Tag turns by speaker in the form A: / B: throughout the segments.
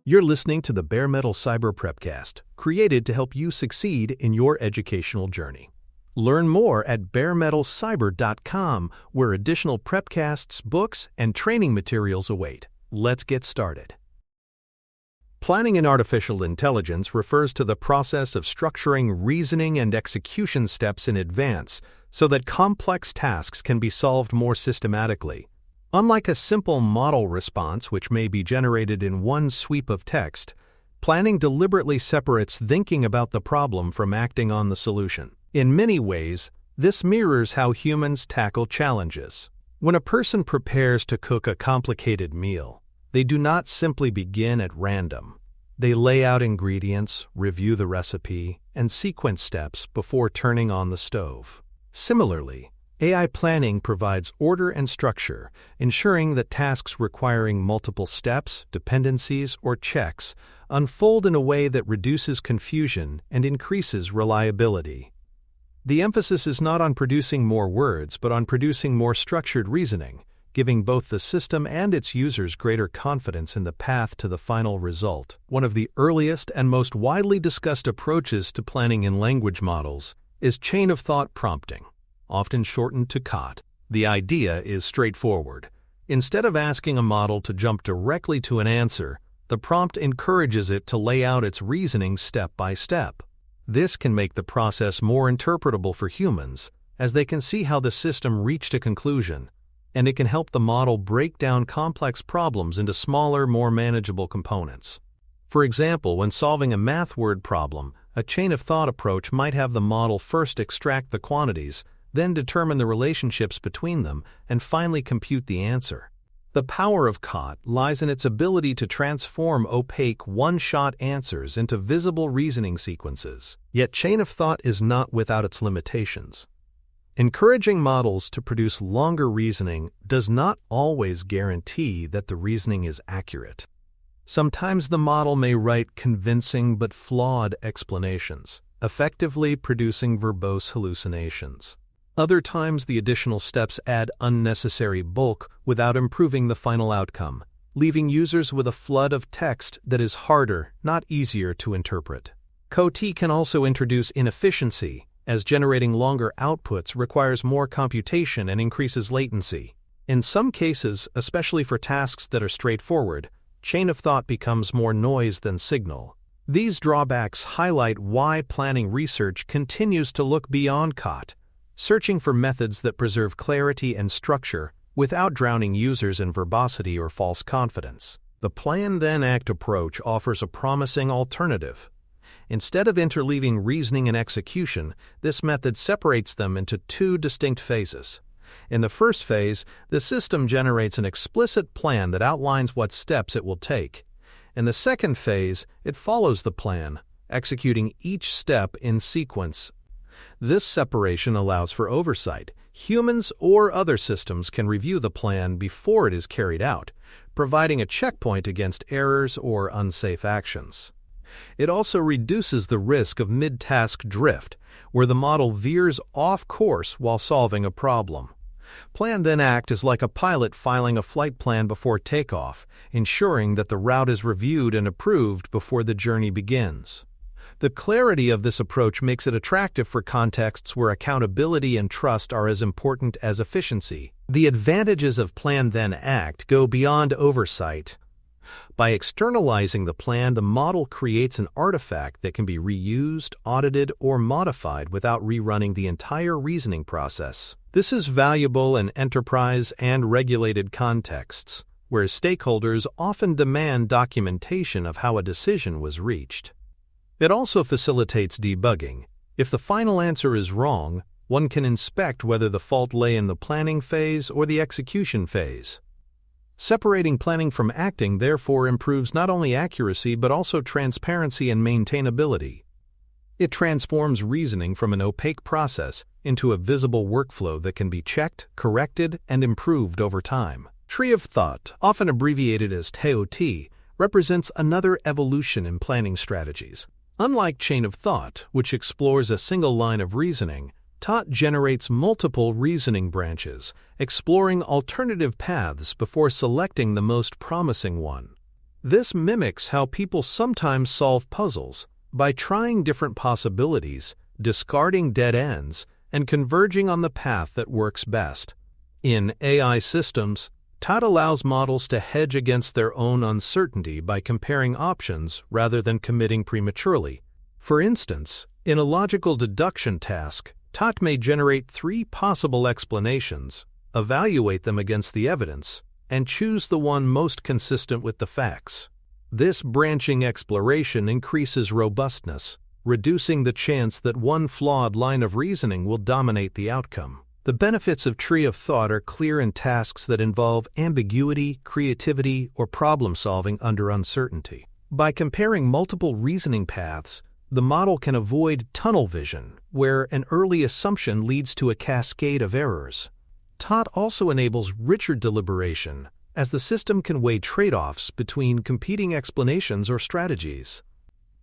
A: You're listening to the Bare Metal Cyber Prepcast, created to help you succeed in your educational journey. Learn more at baremetalcyber.com, where additional prepcasts, books, and training materials await. Let's get started. Planning in artificial intelligence refers to the process of structuring reasoning and execution steps in advance so that complex tasks can be solved more systematically. Unlike a simple model response, which may be generated in one sweep of text, planning deliberately separates thinking about the problem from acting on the solution. In many ways, this mirrors how humans tackle challenges. When a person prepares to cook a complicated meal, they do not simply begin at random. They lay out ingredients, review the recipe, and sequence steps before turning on the stove. Similarly, AI planning provides order and structure, ensuring that tasks requiring multiple steps, dependencies, or checks unfold in a way that reduces confusion and increases reliability. The emphasis is not on producing more words, but on producing more structured reasoning, giving both the system and its users greater confidence in the path to the final result. One of the earliest and most widely discussed approaches to planning in language models is chain-of-thought prompting, often shortened to COT. The idea is straightforward. Instead of asking a model to jump directly to an answer, the prompt encourages it to lay out its reasoning step by step. This can make the process more interpretable for humans, as they can see how the system reached a conclusion, and it can help the model break down complex problems into smaller, more manageable components. For example, when solving a math word problem, a chain-of-thought approach might have the model first extract the quantities, then determine the relationships between them, and finally compute the answer. The power of COT lies in its ability to transform opaque, one-shot answers into visible reasoning sequences. Yet chain of thought is not without its limitations. Encouraging models to produce longer reasoning does not always guarantee that the reasoning is accurate. Sometimes the model may write convincing but flawed explanations, effectively producing verbose hallucinations. Other times, the additional steps add unnecessary bulk without improving the final outcome, leaving users with a flood of text that is harder, not easier to interpret. COT can also introduce inefficiency, as generating longer outputs requires more computation and increases latency. In some cases, especially for tasks that are straightforward, chain of thought becomes more noise than signal. These drawbacks highlight why planning research continues to look beyond COT, searching for methods that preserve clarity and structure without drowning users in verbosity or false confidence. The plan-then-act approach offers a promising alternative. Instead of interleaving reasoning and execution, this method separates them into two distinct phases. In the first phase, the system generates an explicit plan that outlines what steps it will take. In the second phase, it follows the plan, executing each step in sequence. This separation allows for oversight. Humans or other systems can review the plan before it is carried out, providing a checkpoint against errors or unsafe actions. It also reduces the risk of mid-task drift, where the model veers off course while solving a problem. Plan-then-act is like a pilot filing a flight plan before takeoff, ensuring that the route is reviewed and approved before the journey begins. The clarity of this approach makes it attractive for contexts where accountability and trust are as important as efficiency. The advantages of plan-then-act go beyond oversight. By externalizing the plan, the model creates an artifact that can be reused, audited, or modified without rerunning the entire reasoning process. This is valuable in enterprise and regulated contexts, where stakeholders often demand documentation of how a decision was reached. It also facilitates debugging. If the final answer is wrong, one can inspect whether the fault lay in the planning phase or the execution phase. Separating planning from acting therefore improves not only accuracy but also transparency and maintainability. It transforms reasoning from an opaque process into a visible workflow that can be checked, corrected, and improved over time. Tree of thought, often abbreviated as TOT, represents another evolution in planning strategies. Unlike chain of thought, which explores a single line of reasoning, TOT generates multiple reasoning branches, exploring alternative paths before selecting the most promising one. This mimics how people sometimes solve puzzles by trying different possibilities, discarding dead ends, and converging on the path that works best. In AI systems, TOT allows models to hedge against their own uncertainty by comparing options rather than committing prematurely. For instance, in a logical deduction task, TOT may generate 3 possible explanations, evaluate them against the evidence, and choose the one most consistent with the facts. This branching exploration increases robustness, reducing the chance that one flawed line of reasoning will dominate the outcome. The benefits of tree of thought are clear in tasks that involve ambiguity, creativity, or problem-solving under uncertainty. By comparing multiple reasoning paths, the model can avoid tunnel vision, where an early assumption leads to a cascade of errors. TOT also enables richer deliberation, as the system can weigh trade-offs between competing explanations or strategies.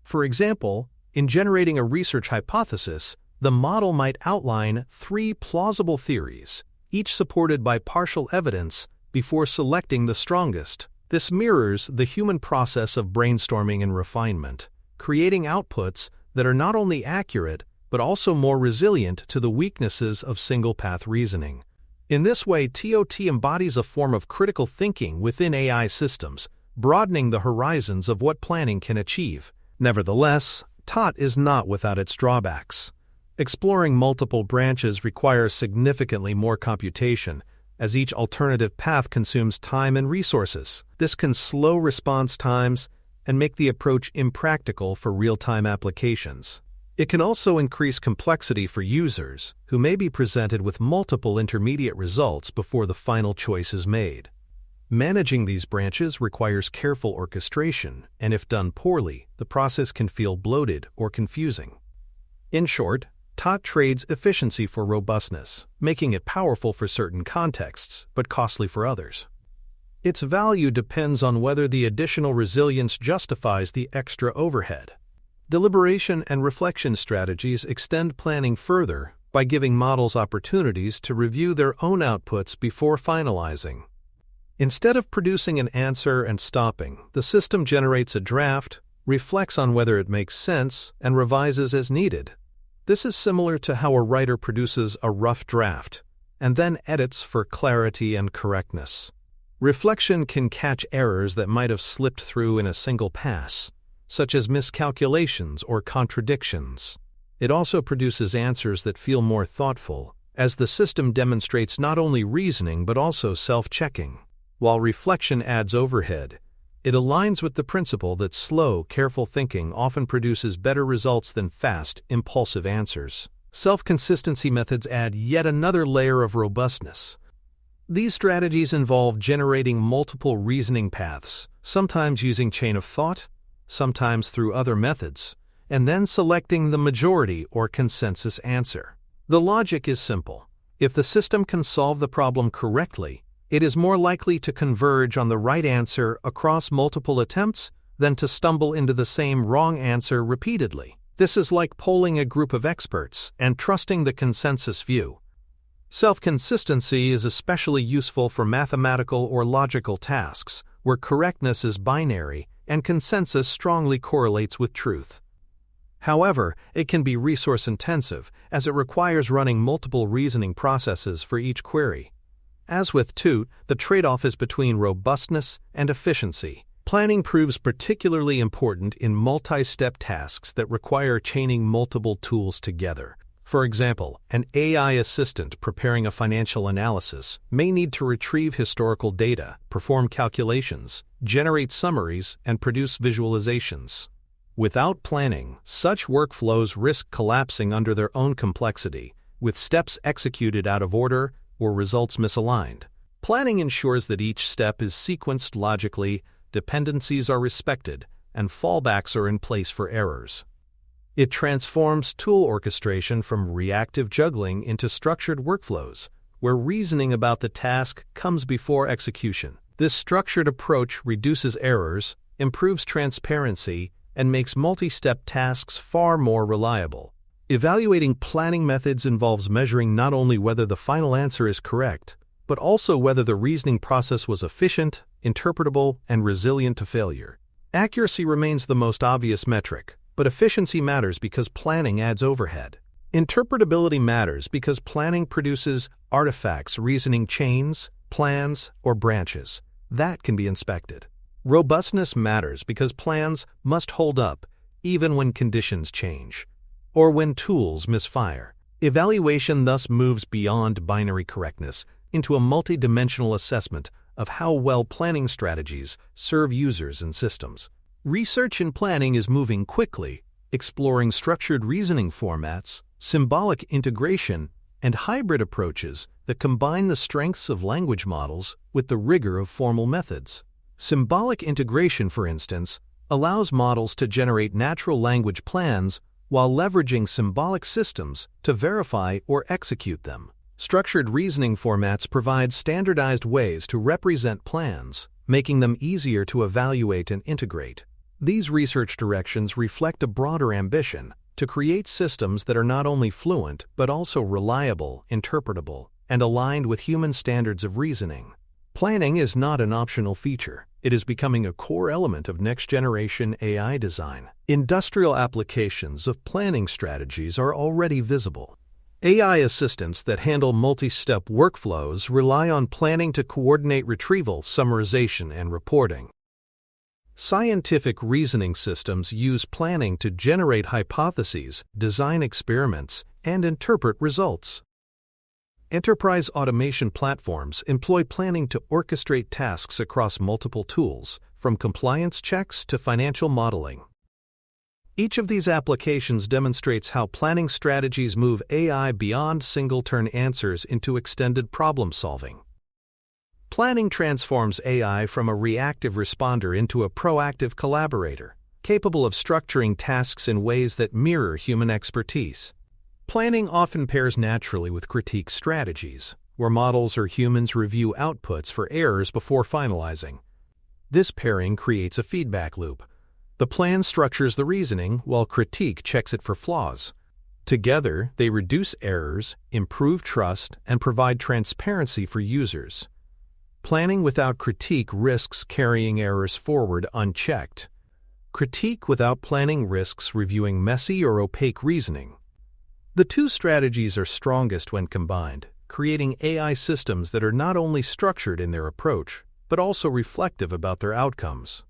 A: For example, in generating a research hypothesis, the model might outline 3 plausible theories, each supported by partial evidence, before selecting the strongest. This mirrors the human process of brainstorming and refinement, creating outputs that are not only accurate but also more resilient to the weaknesses of single-path reasoning. In this way, TOT embodies a form of critical thinking within AI systems, broadening the horizons of what planning can achieve. Nevertheless, TOT is not without its drawbacks. Exploring multiple branches requires significantly more computation, as each alternative path consumes time and resources. This can slow response times and make the approach impractical for real-time applications. It can also increase complexity for users, who may be presented with multiple intermediate results before the final choice is made. Managing these branches requires careful orchestration, and if done poorly, the process can feel bloated or confusing. In short, TOT trades efficiency for robustness, making it powerful for certain contexts, but costly for others. Its value depends on whether the additional resilience justifies the extra overhead. Deliberation and reflection strategies extend planning further by giving models opportunities to review their own outputs before finalizing. Instead of producing an answer and stopping, the system generates a draft, reflects on whether it makes sense, and revises as needed. This is similar to how a writer produces a rough draft and then edits for clarity and correctness. Reflection can catch errors that might have slipped through in a single pass, such as miscalculations or contradictions. It also produces answers that feel more thoughtful, as the system demonstrates not only reasoning but also self-checking. While reflection adds overhead, it aligns with the principle that slow, careful thinking often produces better results than fast, impulsive answers. Self-consistency methods add yet another layer of robustness. These strategies involve generating multiple reasoning paths, sometimes using chain of thought, sometimes through other methods, and then selecting the majority or consensus answer. The logic is simple. If the system can solve the problem correctly, it is more likely to converge on the right answer across multiple attempts than to stumble into the same wrong answer repeatedly. This is like polling a group of experts and trusting the consensus view. Self-consistency is especially useful for mathematical or logical tasks, where correctness is binary and consensus strongly correlates with truth. However, it can be resource-intensive, as it requires running multiple reasoning processes for each query. As with TOT, the trade-off is between robustness and efficiency. Planning proves particularly important in multi-step tasks that require chaining multiple tools together. For example, an AI assistant preparing a financial analysis may need to retrieve historical data, perform calculations, generate summaries, and produce visualizations. Without planning, such workflows risk collapsing under their own complexity, with steps executed out of order or results misaligned. Planning ensures that each step is sequenced logically, dependencies are respected, and fallbacks are in place for errors. It transforms tool orchestration from reactive juggling into structured workflows, where reasoning about the task comes before execution. This structured approach reduces errors, improves transparency, and makes multi-step tasks far more reliable. Evaluating planning methods involves measuring not only whether the final answer is correct, but also whether the reasoning process was efficient, interpretable, and resilient to failure. Accuracy remains the most obvious metric, but efficiency matters because planning adds overhead. Interpretability matters because planning produces artifacts, reasoning chains, plans, or branches. That can be inspected. Robustness matters because plans must hold up even when conditions change, or when tools misfire. Evaluation thus moves beyond binary correctness into a multidimensional assessment of how well planning strategies serve users and systems. Research in planning is moving quickly, exploring structured reasoning formats, symbolic integration, and hybrid approaches that combine the strengths of language models with the rigor of formal methods. Symbolic integration, for instance, allows models to generate natural language plans while leveraging symbolic systems to verify or execute them. Structured reasoning formats provide standardized ways to represent plans, making them easier to evaluate and integrate. These research directions reflect a broader ambition to create systems that are not only fluent but also reliable, interpretable, and aligned with human standards of reasoning. Planning is not an optional feature. It is becoming a core element of next-generation AI design. Industrial applications of planning strategies are already visible. AI assistants that handle multi-step workflows rely on planning to coordinate retrieval, summarization, and reporting. Scientific reasoning systems use planning to generate hypotheses, design experiments, and interpret results. Enterprise automation platforms employ planning to orchestrate tasks across multiple tools, from compliance checks to financial modeling. Each of these applications demonstrates how planning strategies move AI beyond single-turn answers into extended problem-solving. Planning transforms AI from a reactive responder into a proactive collaborator, capable of structuring tasks in ways that mirror human expertise. Planning often pairs naturally with critique strategies, where models or humans review outputs for errors before finalizing. This pairing creates a feedback loop. The plan structures the reasoning, while critique checks it for flaws. Together, they reduce errors, improve trust, and provide transparency for users. Planning without critique risks carrying errors forward unchecked. Critique without planning risks reviewing messy or opaque reasoning. The two strategies are strongest when combined, creating AI systems that are not only structured in their approach, but also reflective about their outcomes.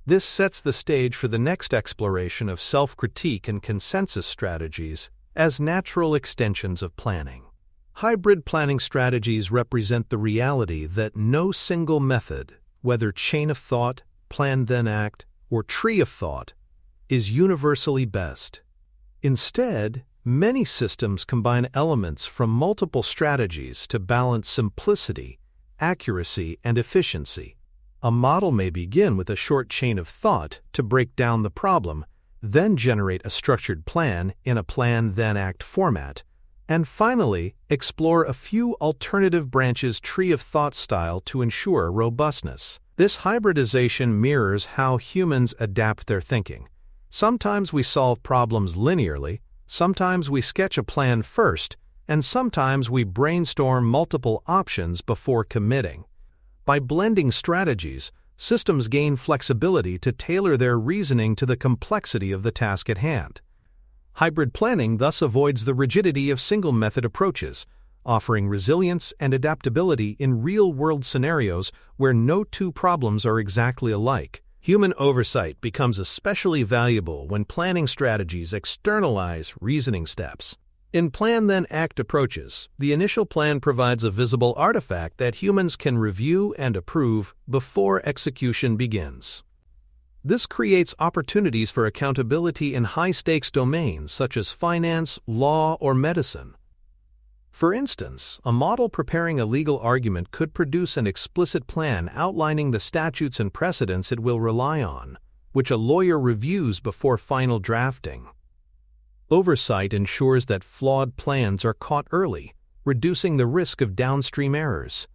A: This sets the stage for the next exploration of self-critique and consensus strategies as natural extensions of planning. Hybrid planning strategies represent the reality that no single method, whether chain of thought, plan then act, or tree of thought, is universally best. Instead, many systems combine elements from multiple strategies to balance simplicity, accuracy, and efficiency. A model may begin with a short chain of thought to break down the problem, then generate a structured plan in a plan-then-act format, and finally explore a few alternative branches tree of thought style to ensure robustness. This hybridization mirrors how humans adapt their thinking. Sometimes we solve problems linearly, sometimes we sketch a plan first, and sometimes we brainstorm multiple options before committing. By blending strategies, systems gain flexibility to tailor their reasoning to the complexity of the task at hand. Hybrid planning thus avoids the rigidity of single-method approaches, offering resilience and adaptability in real-world scenarios where no two problems are exactly alike. Human oversight becomes especially valuable when planning strategies externalize reasoning steps. In plan-then-act approaches, the initial plan provides a visible artifact that humans can review and approve before execution begins. This creates opportunities for accountability in high-stakes domains such as finance, law, or medicine. For instance, a model preparing a legal argument could produce an explicit plan outlining the statutes and precedents it will rely on, which a lawyer reviews before final drafting. Oversight ensures that flawed plans are caught early, reducing the risk of downstream errors.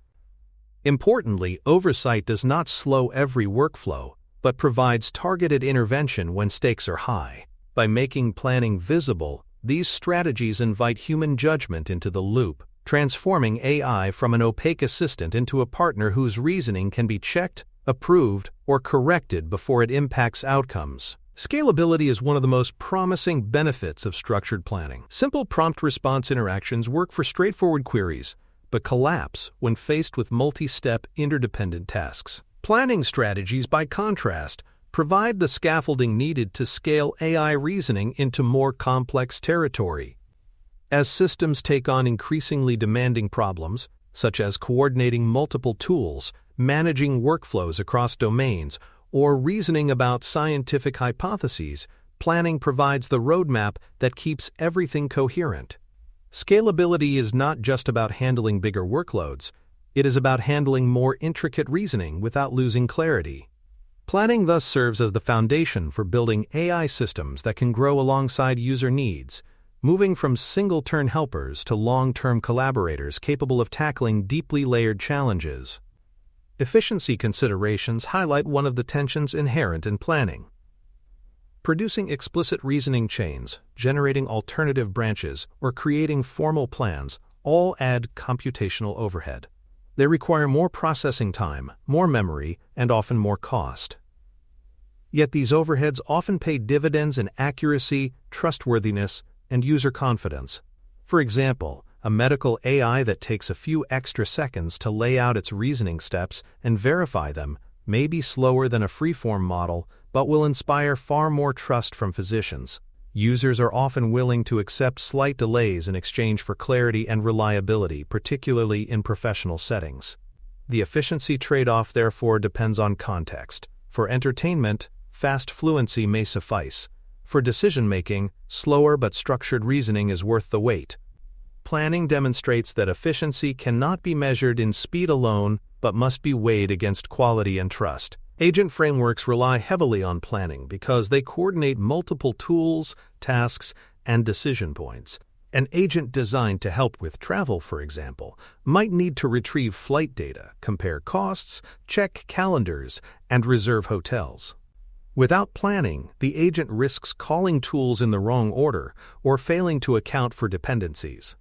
A: Importantly, oversight does not slow every workflow, but provides targeted intervention when stakes are high. By making planning visible, these strategies invite human judgment into the loop, transforming AI from an opaque assistant into a partner whose reasoning can be checked, approved, or corrected before it impacts outcomes. Scalability is one of the most promising benefits of structured planning. Simple prompt response interactions work for straightforward queries, but collapse when faced with multi-step interdependent tasks. Planning strategies, by contrast, provide the scaffolding needed to scale AI reasoning into more complex territory. As systems take on increasingly demanding problems, such as coordinating multiple tools, managing workflows across domains, or reasoning about scientific hypotheses, planning provides the roadmap that keeps everything coherent. Scalability is not just about handling bigger workloads, it is about handling more intricate reasoning without losing clarity. Planning thus serves as the foundation for building AI systems that can grow alongside user needs, moving from single-turn helpers to long-term collaborators capable of tackling deeply layered challenges. Efficiency considerations highlight one of the tensions inherent in planning. Producing explicit reasoning chains, generating alternative branches, or creating formal plans all add computational overhead. They require more processing time, more memory, and often more cost. Yet these overheads often pay dividends in accuracy, trustworthiness, and user confidence. For example, a medical AI that takes a few extra seconds to lay out its reasoning steps and verify them may be slower than a freeform model, but will inspire far more trust from physicians. Users are often willing to accept slight delays in exchange for clarity and reliability, particularly in professional settings. The efficiency trade-off, therefore, depends on context. For entertainment, fast fluency may suffice. For decision-making, slower but structured reasoning is worth the wait. Planning demonstrates that efficiency cannot be measured in speed alone, but must be weighed against quality and trust. Agent frameworks rely heavily on planning because they coordinate multiple tools, tasks, and decision points. An agent designed to help with travel, for example, might need to retrieve flight data, compare costs, check calendars, and reserve hotels. Without planning, the agent risks calling tools in the wrong order or failing to account for dependencies.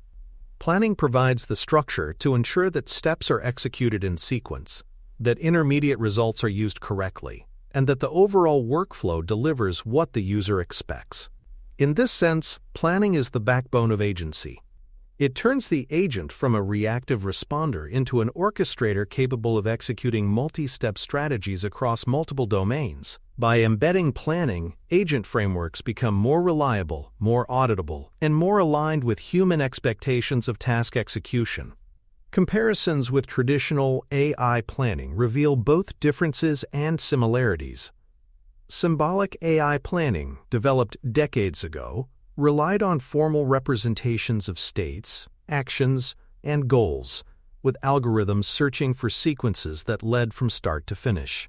A: Planning provides the structure to ensure that steps are executed in sequence, that intermediate results are used correctly, and that the overall workflow delivers what the user expects. In this sense, planning is the backbone of agency. It turns the agent from a reactive responder into an orchestrator capable of executing multi-step strategies across multiple domains. By embedding planning, agent frameworks become more reliable, more auditable, and more aligned with human expectations of task execution. Comparisons with traditional AI planning reveal both differences and similarities. Symbolic AI planning, developed decades ago, relied on formal representations of states, actions, and goals, with algorithms searching for sequences that led from start to finish.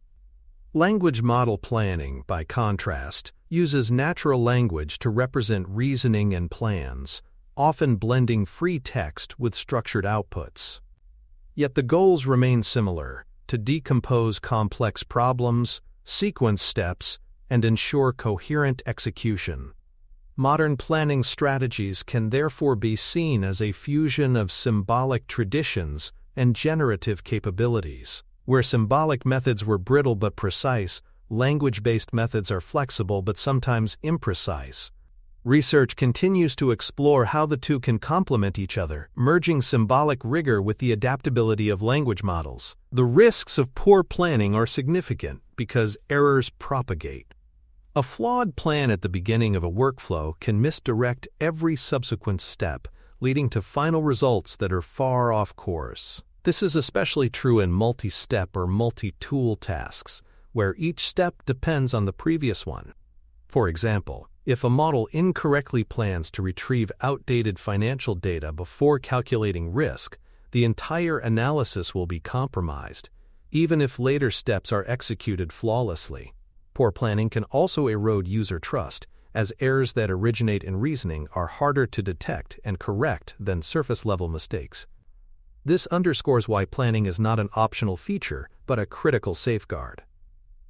A: Language model planning, by contrast, uses natural language to represent reasoning and plans, often blending free text with structured outputs. Yet the goals remain similar: to decompose complex problems, sequence steps, and ensure coherent execution. Modern planning strategies can therefore be seen as a fusion of symbolic traditions and generative capabilities. Where symbolic methods were brittle but precise, language-based methods are flexible but sometimes imprecise. Research continues to explore how the two can complement each other, merging symbolic rigor with the adaptability of language models. The risks of poor planning are significant because errors propagate. A flawed plan at the beginning of a workflow can misdirect every subsequent step, leading to final results that are far off course. This is especially true in multi-step or multi-tool tasks, where each step depends on the previous one. For example, if a model incorrectly plans to retrieve outdated financial data before calculating risk, the entire analysis will be compromised, even if later steps are executed flawlessly. Poor planning can also erode user trust, as errors that originate in reasoning are harder to detect and correct than surface-level mistakes. This underscores why planning is not an optional feature, but a critical safeguard.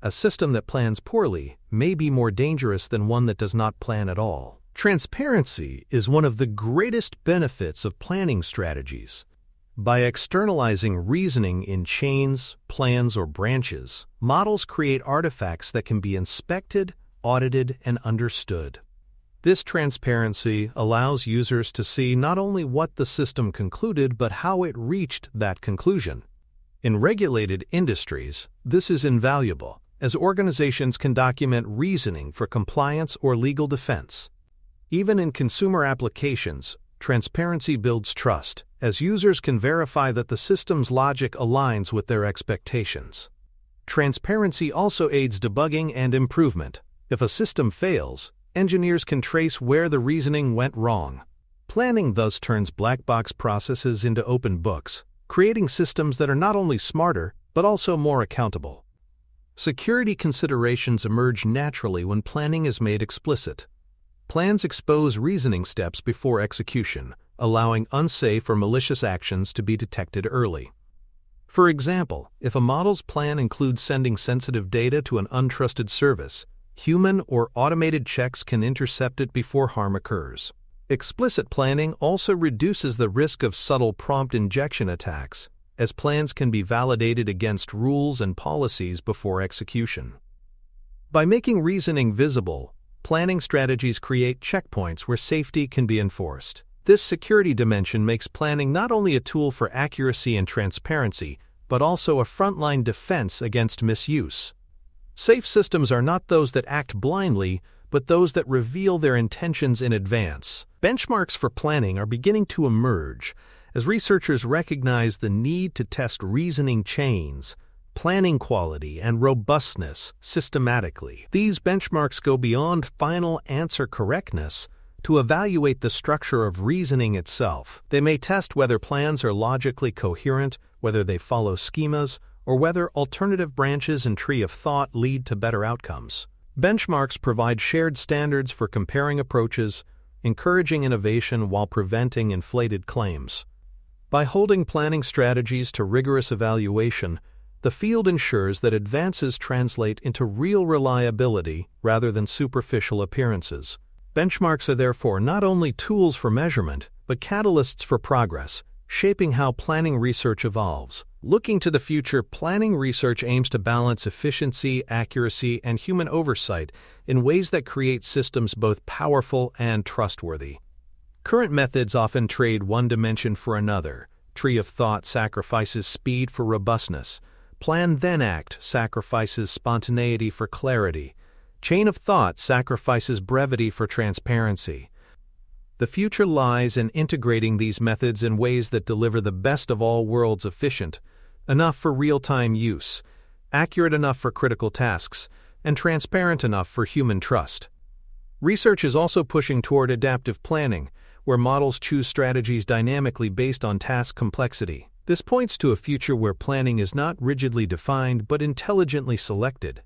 A: A system that plans poorly may be more dangerous than one that does not plan at all. Transparency is one of the greatest benefits of planning strategies. By externalizing reasoning in chains, plans, or branches, models create artifacts that can be inspected, audited, and understood. This transparency allows users to see not only what the system concluded but how it reached that conclusion. In regulated industries, this is invaluable, as organizations can document reasoning for compliance or legal defense. Even in consumer applications, transparency builds trust, as users can verify that the system's logic aligns with their expectations. Transparency also aids debugging and improvement. If a system fails, engineers can trace where the reasoning went wrong. Planning thus turns black box processes into open books, creating systems that are not only smarter, but also more accountable. Security considerations emerge naturally when planning is made explicit. Plans expose reasoning steps before execution, allowing unsafe or malicious actions to be detected early. For example, if a model's plan includes sending sensitive data to an untrusted service, human or automated checks can intercept it before harm occurs. Explicit planning also reduces the risk of subtle prompt injection attacks, as plans can be validated against rules and policies before execution. By making reasoning visible, planning strategies create checkpoints where safety can be enforced. This security dimension makes planning not only a tool for accuracy and transparency, but also a frontline defense against misuse. Safe systems are not those that act blindly, but those that reveal their intentions in advance. Benchmarks for planning are beginning to emerge as researchers recognize the need to test reasoning chains, planning quality, and robustness systematically. These benchmarks go beyond final answer correctness to evaluate the structure of reasoning itself. They may test whether plans are logically coherent, whether they follow schemas, or whether alternative branches and tree of thought lead to better outcomes. Benchmarks provide shared standards for comparing approaches, encouraging innovation while preventing inflated claims. By holding planning strategies to rigorous evaluation, the field ensures that advances translate into real reliability rather than superficial appearances. Benchmarks are therefore not only tools for measurement, but catalysts for progress, shaping how planning research evolves. Looking to the future, planning research aims to balance efficiency, accuracy, and human oversight in ways that create systems both powerful and trustworthy. Current methods often trade one dimension for another. Tree of thought sacrifices speed for robustness. Plan then act sacrifices spontaneity for clarity. Chain of thought sacrifices brevity for transparency. The future lies in integrating these methods in ways that deliver the best of all worlds: efficient enough for real-time use, accurate enough for critical tasks, and transparent enough for human trust. Research is also pushing toward adaptive planning, where models choose strategies dynamically based on task complexity. This points to a future where planning is not rigidly defined but intelligently selected,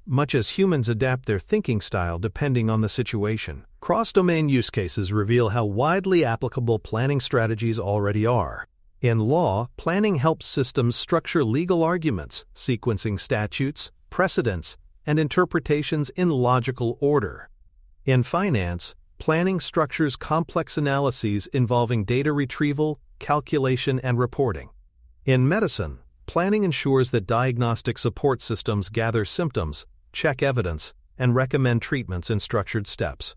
A: much as humans adapt their thinking style depending on the situation. Cross-domain use cases reveal how widely applicable planning strategies already are. In law, planning helps systems structure legal arguments, sequencing statutes, precedents, and interpretations in logical order. In finance, planning structures complex analyses involving data retrieval, calculation, and reporting. In medicine, planning ensures that diagnostic support systems gather symptoms, check evidence, and recommend treatments in structured steps.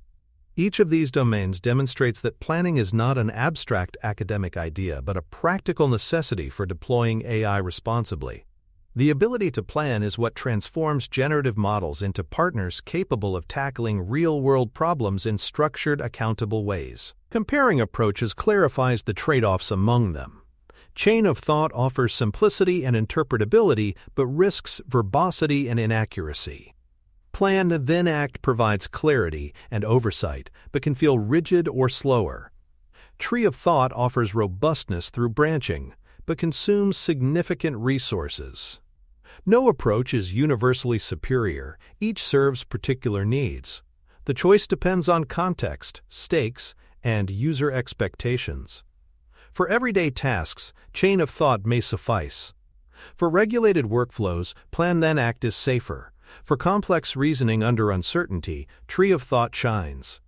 A: Each of these domains demonstrates that planning is not an abstract academic idea but a practical necessity for deploying AI responsibly. The ability to plan is what transforms generative models into partners capable of tackling real-world problems in structured, accountable ways. Comparing approaches clarifies the trade-offs among them. Chain of thought offers simplicity and interpretability but risks verbosity and inaccuracy. Plan then act provides clarity and oversight, but can feel rigid or slower. Tree of thought offers robustness through branching, but consumes significant resources. No approach is universally superior, each serves particular needs. The choice depends on context, stakes, and user expectations. For everyday tasks, chain of thought may suffice. For regulated workflows, plan then act is safer. For complex reasoning under uncertainty, tree of thought shines.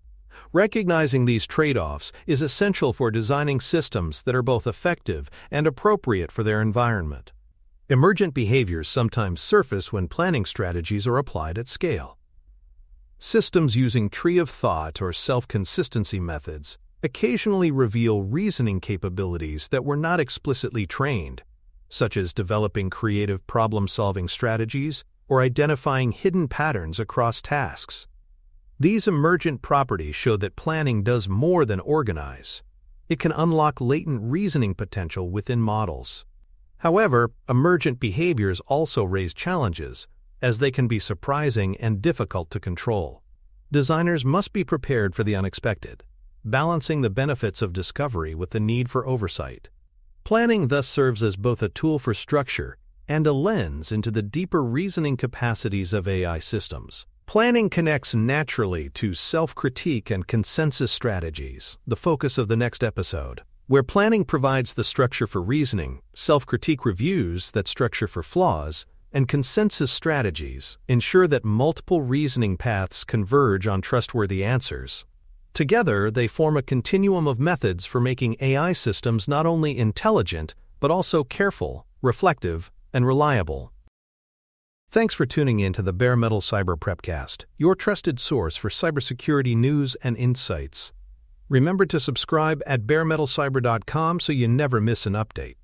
A: Recognizing these trade-offs is essential for designing systems that are both effective and appropriate for their environment. Emergent behaviors sometimes surface when planning strategies are applied at scale. Systems using tree of thought or self-consistency methods occasionally reveal reasoning capabilities that were not explicitly trained, such as developing creative problem-solving strategies or identifying hidden patterns across tasks. These emergent properties show that planning does more than organize. It can unlock latent reasoning potential within models. However, emergent behaviors also raise challenges, as they can be surprising and difficult to control. Designers must be prepared for the unexpected, balancing the benefits of discovery with the need for oversight. Planning thus serves as both a tool for structure and a lens into the deeper reasoning capacities of AI systems. Planning connects naturally to self-critique and consensus strategies, the focus of the next episode. Where planning provides the structure for reasoning, self-critique reviews that structure for flaws, and consensus strategies ensure that multiple reasoning paths converge on trustworthy answers. Together, they form a continuum of methods for making AI systems not only intelligent, but also careful, reflective, and reliable. Thanks for tuning in to the Bare Metal Cyber Prepcast, your trusted source for cybersecurity news and insights. Remember to subscribe at baremetalcyber.com so you never miss an update.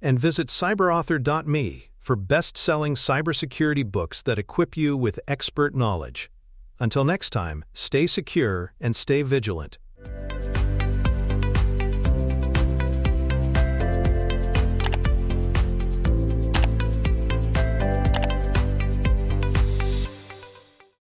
A: And visit cyberauthor.me for best-selling cybersecurity books that equip you with expert knowledge. Until next time, stay secure and stay vigilant.